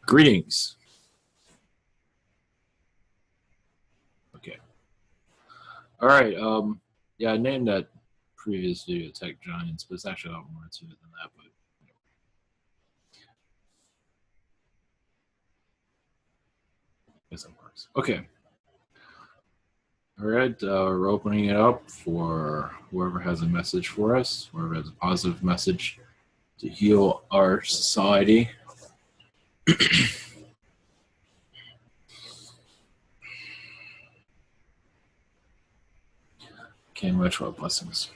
Greetings. Okay. All right. Yeah, I named that previous video Tech Giants, but it's actually a lot more to it than that. But I guess that works. Okay. All right. We're opening it up for whoever has a message for us, whoever has a positive message to heal our society. Okay, much more blessings.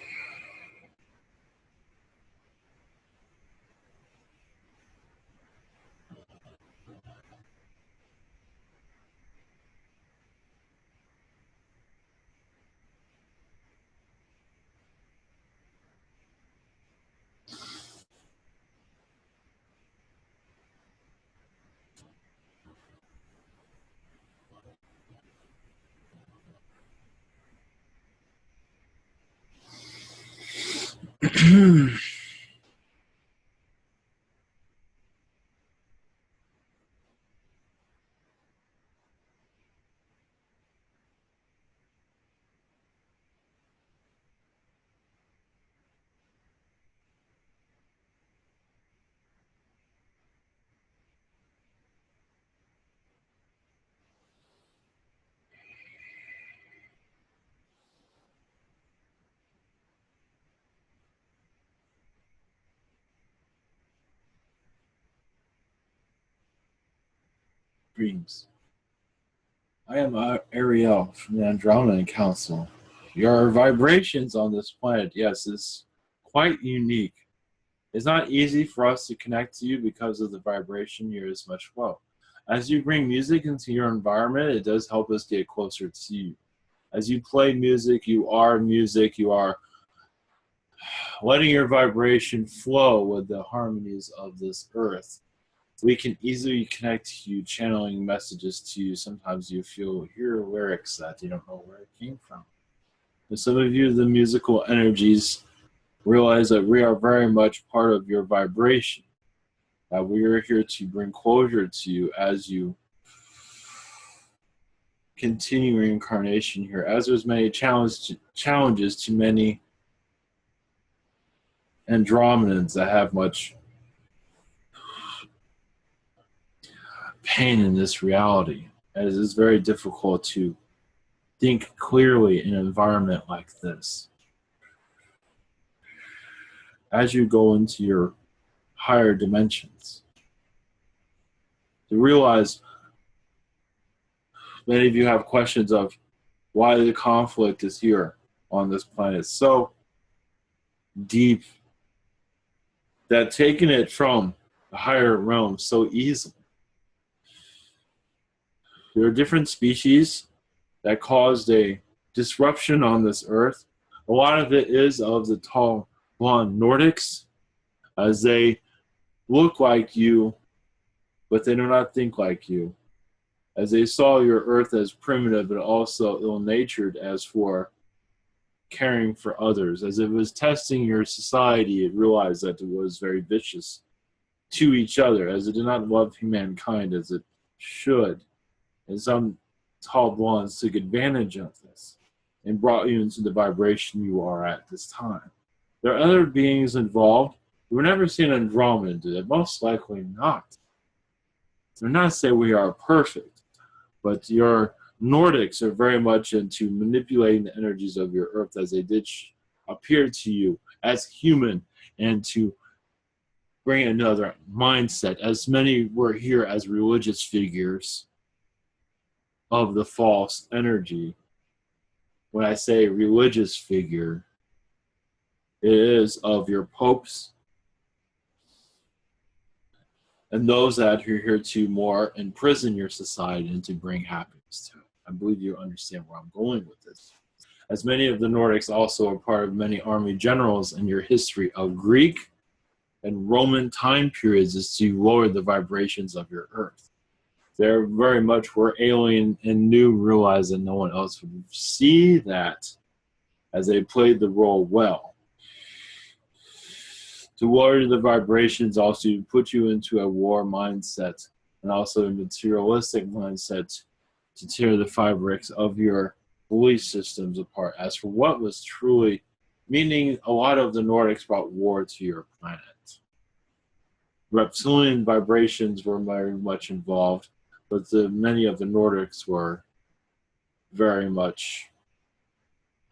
Dreams. I am Ariel from the Andromeda Council. Your vibrations on this planet, yes, is quite unique. It's not easy for us to connect to you because of the vibration you're as much well. As you bring music into your environment, it does help us get closer to you. As you play music, you are letting your vibration flow with the harmonies of this earth. We can easily connect to you, channeling messages to you. Sometimes you hear lyrics that you don't know where it came from. And some of you, the musical energies, realize that we are very much part of your vibration. That we are here to bring closure to you as you continue reincarnation here. As there's many challenges to many Andromedans that have much pain in this reality, as it's very difficult to think clearly in an environment like this. As you go into your higher dimensions, to realize many of you have questions of why the conflict is here on this planet so deep that taking it from the higher realm so easily. There are different species that caused a disruption on this earth. A lot of it is of the tall, blonde Nordics, as they look like you, but they do not think like you. As they saw your earth as primitive and also ill-natured as for caring for others. As it was testing your society, it realized that it was very vicious to each other, as it did not love humankind as it should. And some tall blondes took advantage of this and brought you into the vibration you are at this time. There are other beings involved. You will never see an Andromeda do that. Most likely not. Do not say we are perfect, but your Nordics are very much into manipulating the energies of your earth as they did appear to you as human and to bring another mindset, as many were here as religious figures of the false energy. When I say religious figure, it is of your popes and those that are here to more imprison your society and to bring happiness to it. I believe you understand where I'm going with this. As many of the Nordics also are part of many army generals in your history of Greek and Roman time periods is to lower the vibrations of your earth. They very much were alien and knew, realized that no one else would see that, as they played the role well. To lower the vibrations also put you into a war mindset and also a materialistic mindset to tear the fabrics of your belief systems apart. As for what was truly, meaning a lot of the Nordics brought war to your planet. Reptilian vibrations were very much involved, but many of the Nordics were very much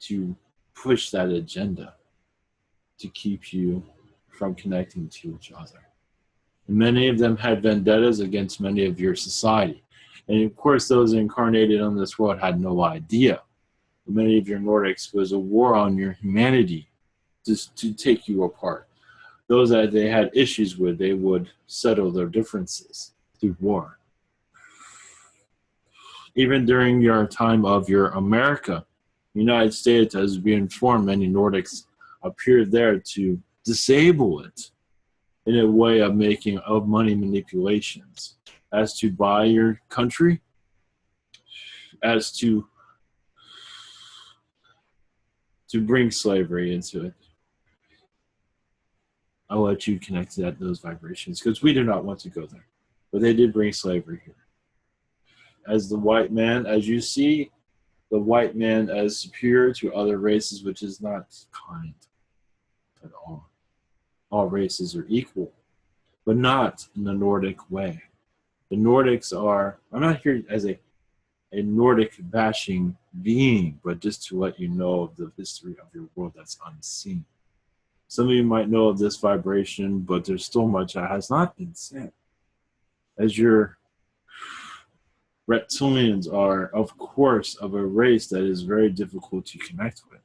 to push that agenda to keep you from connecting to each other. And many of them had vendettas against many of your society. And of course, those incarnated on this world had no idea. Many of your Nordics was a war on your humanity just to take you apart. Those that they had issues with, they would settle their differences through war. Even during your time of your America, United States, as we informed, many Nordics appeared there to disable it in a way of making of money manipulations, as to buy your country, as to bring slavery into it. I'll let you connect to those vibrations because we do not want to go there. But they did bring slavery here. As the white man, as you see the white man as superior to other races, which is not kind at all. All races are equal, but not in the Nordic way. The Nordics are, I'm not here as a Nordic bashing being, but just to let you know of the history of your world that's unseen. Some of you might know of this vibration, but there's still much that has not been said. As your reptilians are, of course, of a race that is very difficult to connect with.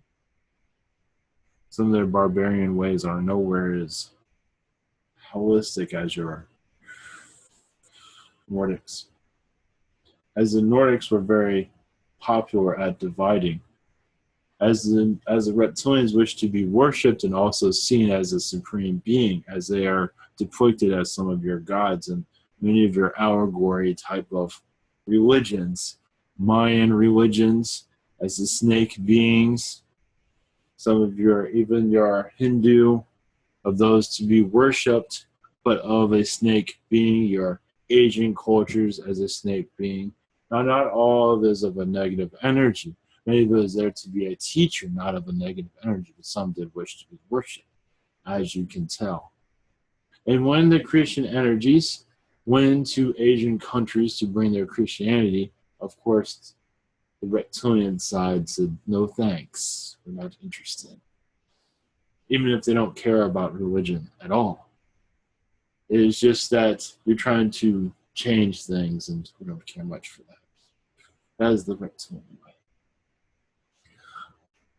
Some of their barbarian ways are nowhere as holistic as your Nordics. As the Nordics were very popular at dividing, as the reptilians wish to be worshipped and also seen as a supreme being, as they are depicted as some of your gods and many of your allegory type of religions, Mayan religions, as the snake beings, some of even your Hindu, of those to be worshipped, but of a snake being, your Asian cultures as a snake being. Now, not all of it is of a negative energy. Many of it is there to be a teacher, not of a negative energy, but some did wish to be worshipped, as you can tell. And when the Christian energies went to Asian countries to bring their Christianity, of course, the reptilian side said, no thanks, we're not interested. Even if they don't care about religion at all. It is just that you're trying to change things and we don't care much for that. That is the reptilian way.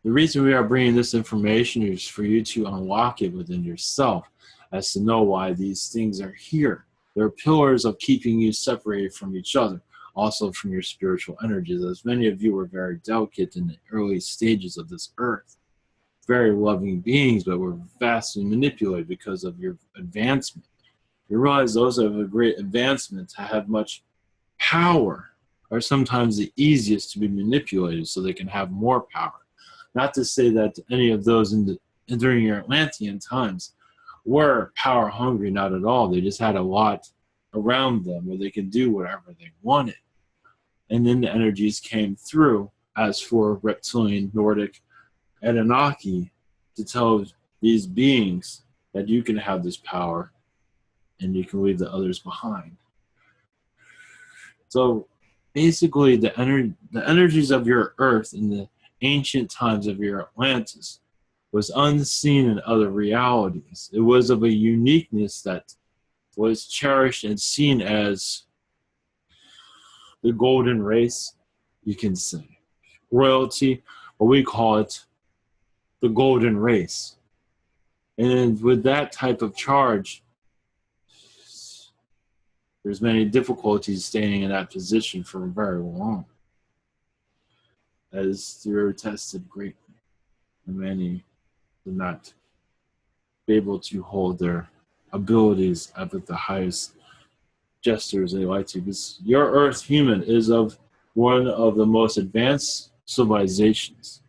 The reason we are bringing this information is for you to unlock it within yourself, as to know why these things are here. They're pillars of keeping you separated from each other, also from your spiritual energies, as many of you were very delicate in the early stages of this earth. Very loving beings, but were vastly manipulated because of your advancement. You realize those of a great advancement to have much power are sometimes the easiest to be manipulated so they can have more power. Not to say that any of those during your Atlantean times were power hungry, not at all. They just had a lot around them where they could do whatever they wanted. And then the energies came through as for reptilian, Nordic, Anunnaki to tell these beings that you can have this power and you can leave the others behind. So basically the energies of your earth in the ancient times of your Atlantis was unseen in other realities. It was of a uniqueness that was cherished and seen as the golden race, you can say. Royalty, or we call it the golden race. And with that type of charge, there's many difficulties staying in that position for very long, as they're tested greatly. And many do not be able to hold their abilities up at the highest gestures they like to. Because your Earth human is of one of the most advanced civilizations.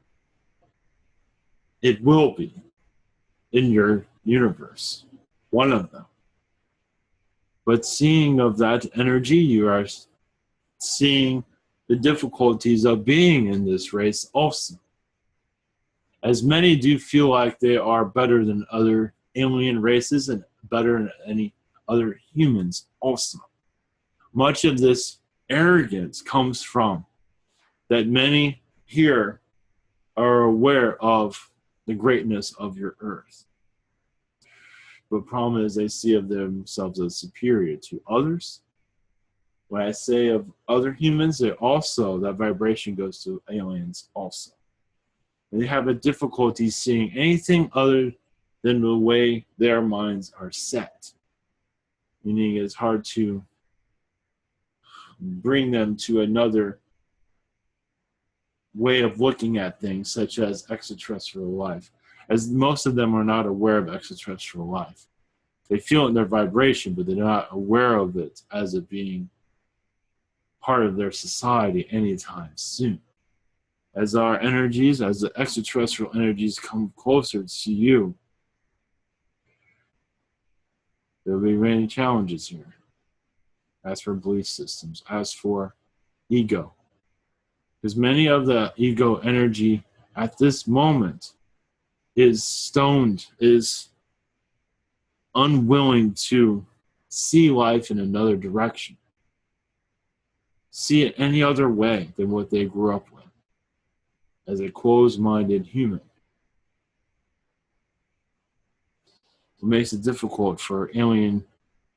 It will be in your universe, one of them. But seeing of that energy, you are seeing the difficulties of being in this race also. As many do feel like they are better than other alien races and better than any other humans also. Much of this arrogance comes from that many here are aware of the greatness of your earth. But the problem is they see of themselves as superior to others. When I say of other humans, it also, that vibration goes to aliens also. And they have a difficulty seeing anything other than the way their minds are set. Meaning it's hard to bring them to another way of looking at things, such as extraterrestrial life, as most of them are not aware of extraterrestrial life. They feel it in their vibration, but they're not aware of it as it being part of their society anytime soon. As our energies, as the extraterrestrial energies come closer to you, there will be many challenges here. As for belief systems, as for ego. Because many of the ego energy at this moment is stoned, is unwilling to see life in another direction, see it any other way than what they grew up with, as a closed-minded human. It makes it difficult for alien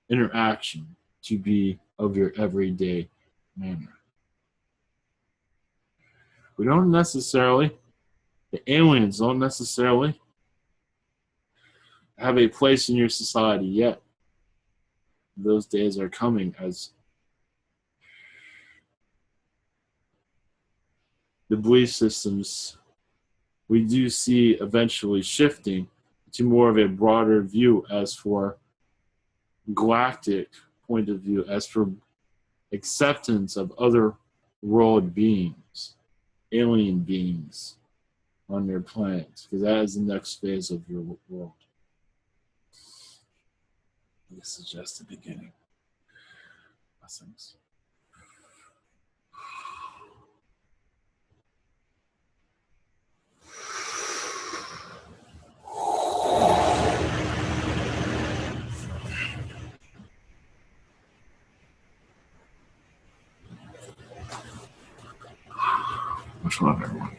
interaction to be of your everyday manner. We don't necessarily, the aliens don't necessarily have a place in your society yet. Those days are coming as the belief systems we do see eventually shifting to more of a broader view as for galactic point of view, as for acceptance of other world beings, alien beings on your planet, because that is the next phase of your world. This is just the beginning. Blessings. Much love, everyone.